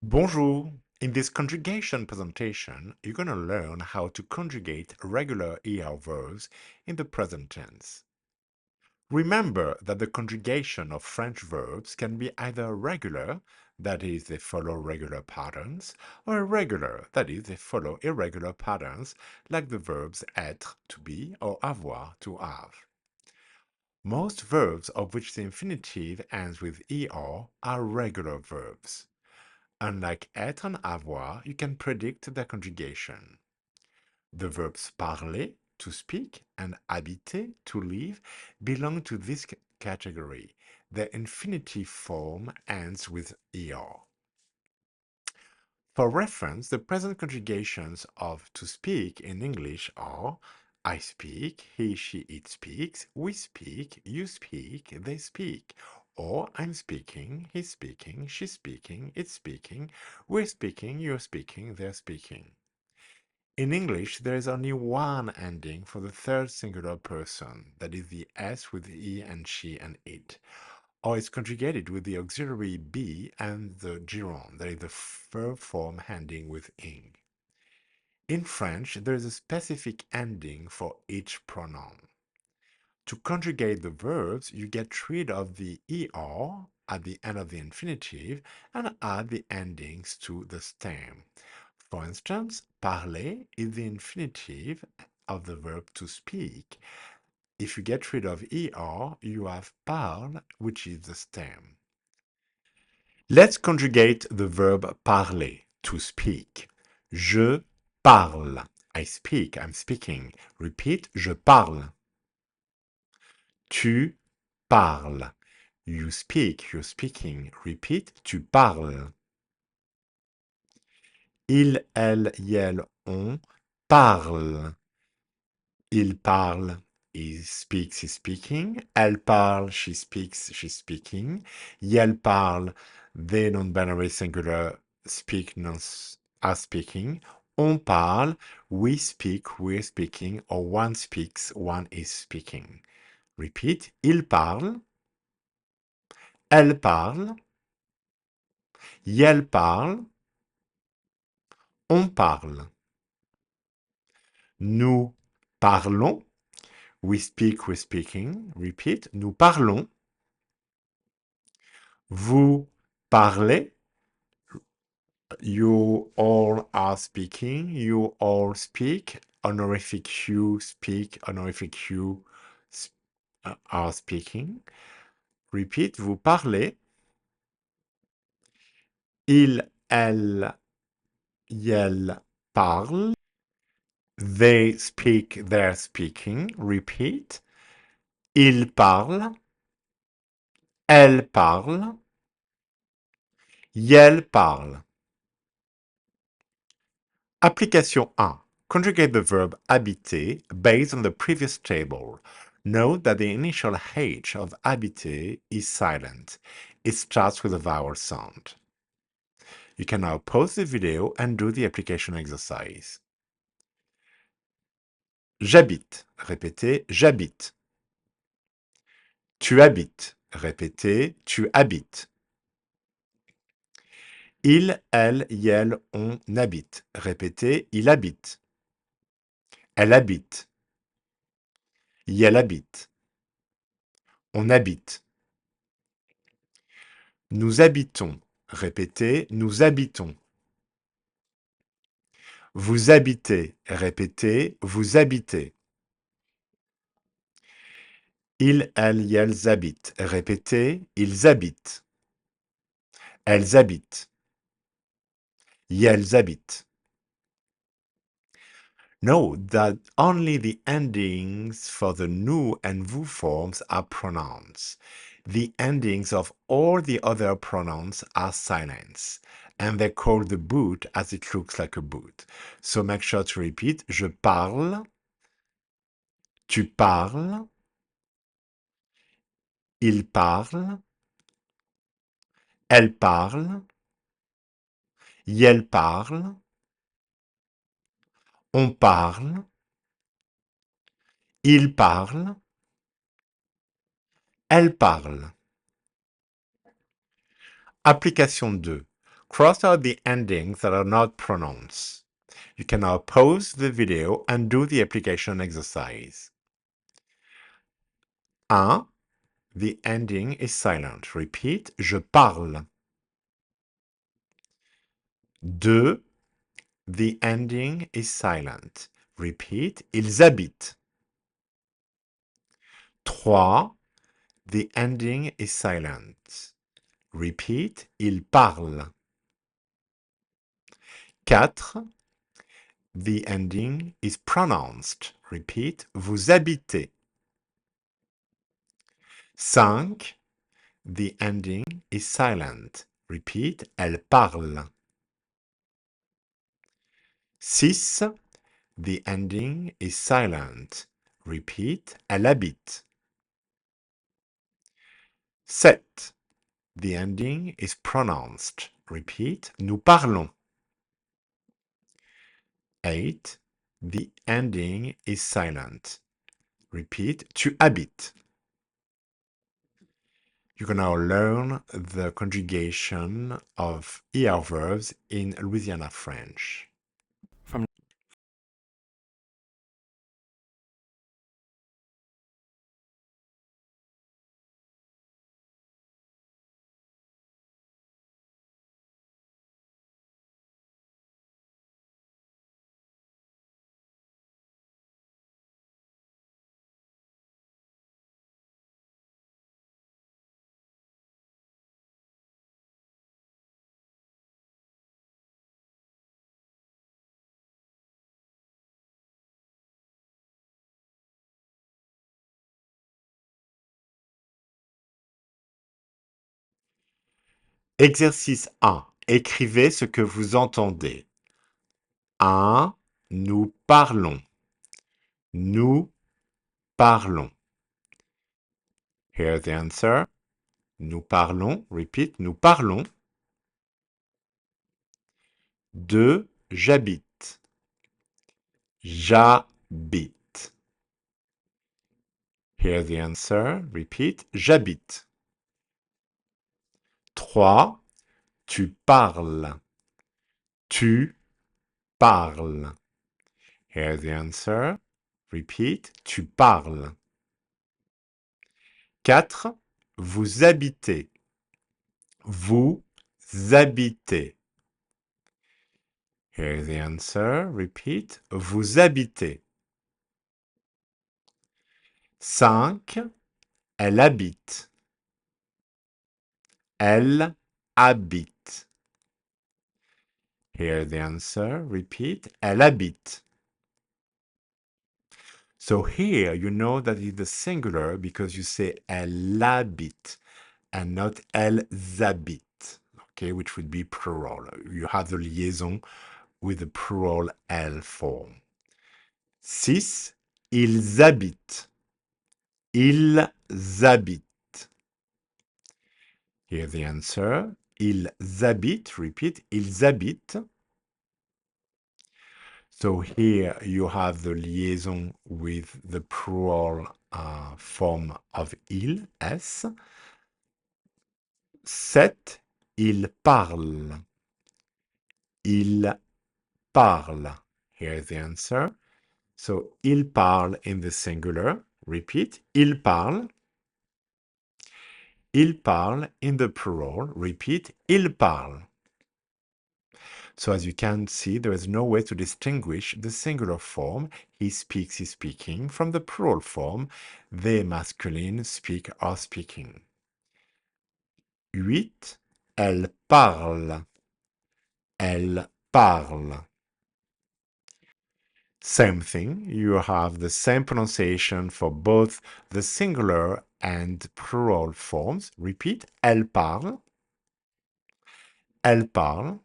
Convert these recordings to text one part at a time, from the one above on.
Bonjour. In this conjugation presentation, you're going to learn how to conjugate regular ER verbs in the present tense. Remember that the conjugation of French verbs can be either regular, that is, they follow regular patterns, or irregular, that is, they follow irregular patterns, like the verbs être, to be, or avoir, to have. Most verbs of which the infinitive ends with er are regular verbs. Unlike être and avoir, you can predict their conjugation. The verbs parler, to speak, and habiter, to live, belong to this category. Their infinitive form ends with er. For reference, the present conjugations of to speak in English are I speak, he, she, it speaks, we speak, you speak, they speak, or I'm speaking, he's speaking, she's speaking, it's speaking, we're speaking, you're speaking, they're speaking. In English, there is only one ending for the third singular person, that is the S with he and she and it, or it's conjugated with the auxiliary be and the gerund, that is the verb form ending with ing. In French, there is a specific ending for each pronoun. To conjugate the verbs, you get rid of the er at the end of the infinitive and add the endings to the stem. For instance, parler is the infinitive of the verb to speak. If you get rid of er, you have parle, which is the stem. Let's conjugate the verb parler, to speak. Je parle. I speak, I'm speaking. Repeat, je parle. Tu parles. You speak, you're speaking. Repeat, tu parles. Il, elle, elle, on parle. Il parle, he speaks, he's speaking. Elle parle, she speaks, she's speaking. Elle parle, they non-binary singular speak, are speaking. On parle, we speak, we're speaking, or one speaks, one is speaking. Repeat, il parle, elle parle, elle parle, on parle. Nous parlons, we speak, we're speaking. Repeat, nous parlons. Vous parlez, you all are speaking, you all speak, honorific you speak, honorific you are speaking. Repeat, vous parlez. Il, elle, elle parle. They speak, they're speaking. Repeat. Il parle. Elle parle. Elle parle. Application 1. Conjugate the verb habiter based on the previous table. Note that the initial H of habiter is silent. It starts with a vowel sound. You can now pause the video and do the application exercise. J'habite. Répétez, j'habite. Tu habites. Répétez, tu habites. Il, elle, elle, on habite. Répétez, il habite. Elle habite. Elle habite. On habite. Nous habitons. Répétez, nous habitons. Vous habitez. Répétez, vous habitez. Ils, elles, elles habitent. Répétez, ils habitent. Elles habitent. Elles habitent. Note that only the endings for the nous and vous forms are pronouns. The endings of all the other pronouns are silents, and they're called the boot as it looks like a boot. So make sure to repeat, je parle, tu parles, il parle, elle parle, elle parle, on parle, il parle, elle parle. Application 2. Cross out the endings that are not pronouns. You can now pause the video and do the application exercise. 1. The ending is silent. Repeat, je parle. 2. The ending is silent. Repeat, ils habitent. 3. The ending is silent. Repeat, ils parlent. 4. The ending is pronounced. Repeat, vous habitez. 5. The ending is silent. Repeat, elle parle. 6. The ending is silent. Repeat, elle habite. 7. The ending is pronounced. Repeat, nous parlons. 8. The ending is silent. Repeat, tu habites. You can now learn the conjugation of ER verbs in Louisiana French. Exercice 1. Écrivez ce que vous entendez. 1. Nous parlons. Nous parlons. Here's the answer. Nous parlons. Repeat. Nous parlons. 2. J'habite. J'habite. Here's the answer. Repeat. J'habite. 3. Tu parles. Tu parles. Here's the answer. Repeat. Tu parles. 4. Vous habitez. Vous habitez. Here's the answer. Repeat. Vous habitez. 5. Elle habite. Elle habite. Here's the answer. Repeat. Elle habite. So here you know that it's the singular because you say elle habite and not elles habitent, okay, which would be plural. You have the liaison with the plural elle form. 6. Ils habitent. Ils habitent. Here's the answer. Ils habitent. Repeat. Ils habitent. So here you have the liaison with the plural form of il, s. 7. Il parle. Il parle. Here's the answer. So, il parle in the singular. Repeat. Il parle. Il parle in the plural. Repeat. Il parle. So as you can see, there is no way to distinguish the singular form, he speaks, is speaking, from the plural form, they masculine, speak, are speaking. 8. Elle parle. Elle parle. Same thing, you have the same pronunciation for both the singular and plural forms. Repeat. Elle parle. Elle parle.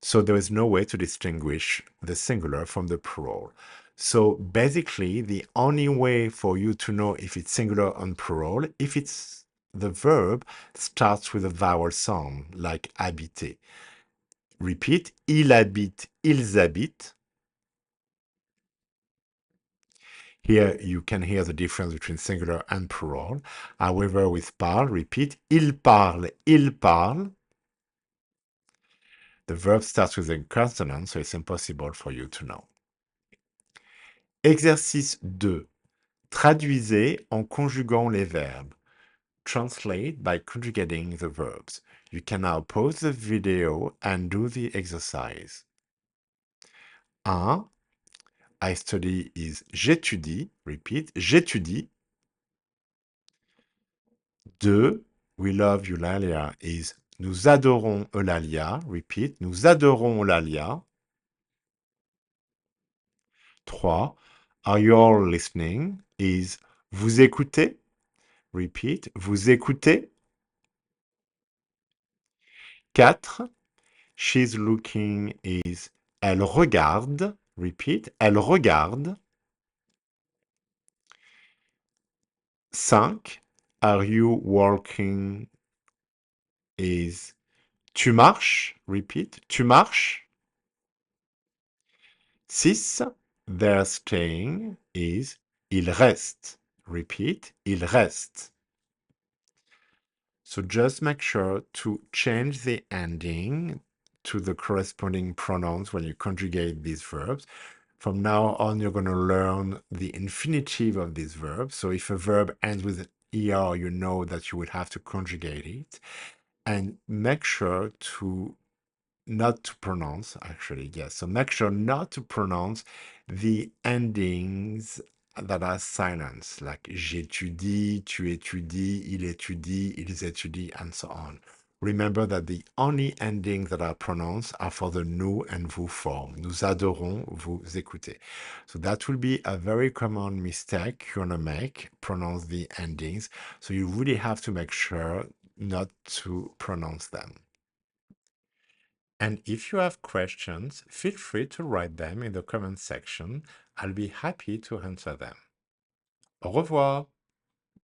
So there is no way to distinguish the singular from the plural. So basically, the only way for you to know if it's singular or plural, if it's the verb starts with a vowel sound, like habiter. Repeat. Il habite, ils habitent. Here you can hear the difference between singular and plural. However, with parle, repeat. Il parle, ils parlent. The verb starts with a consonant, so it's impossible for you to know. Exercice 2. Traduisez en conjuguant les verbes. Translate by conjugating the verbs. You can now pause the video and do the exercise. 1. I study is j'étudie. Repeat, j'étudie. 2. We love Eulalia is nous adorons Eulalia. Repeat, nous adorons Eulalia. 3. Are you all listening is vous écoutez. Repeat, vous écoutez. 4. She's looking is elle regarde. Repeat, elle regarde. 5. Are you walking is tu marches. Repeat, tu marches. 6. They're staying is ils restent. Repeat, ils restent. So just make sure to change the ending to the corresponding pronouns when you conjugate these verbs. From now on, you're going to learn the infinitive of these verbs. So if a verb ends with an ER, you know that you would have to conjugate it. And make sure to not to pronounce, actually, yes. So make sure not to pronounce the endings that are silent, like j'étudie, tu étudies, il étudie, ils étudient, and so on. Remember that the only endings that are pronounced are for the nous and vous form. Nous adorons, vous écoutez. So that will be a very common mistake you're gonna make, pronounce the endings. So you really have to make sure not to pronounce them. And if you have questions, feel free to write them in the comment section. I'll be happy to answer them. Au revoir!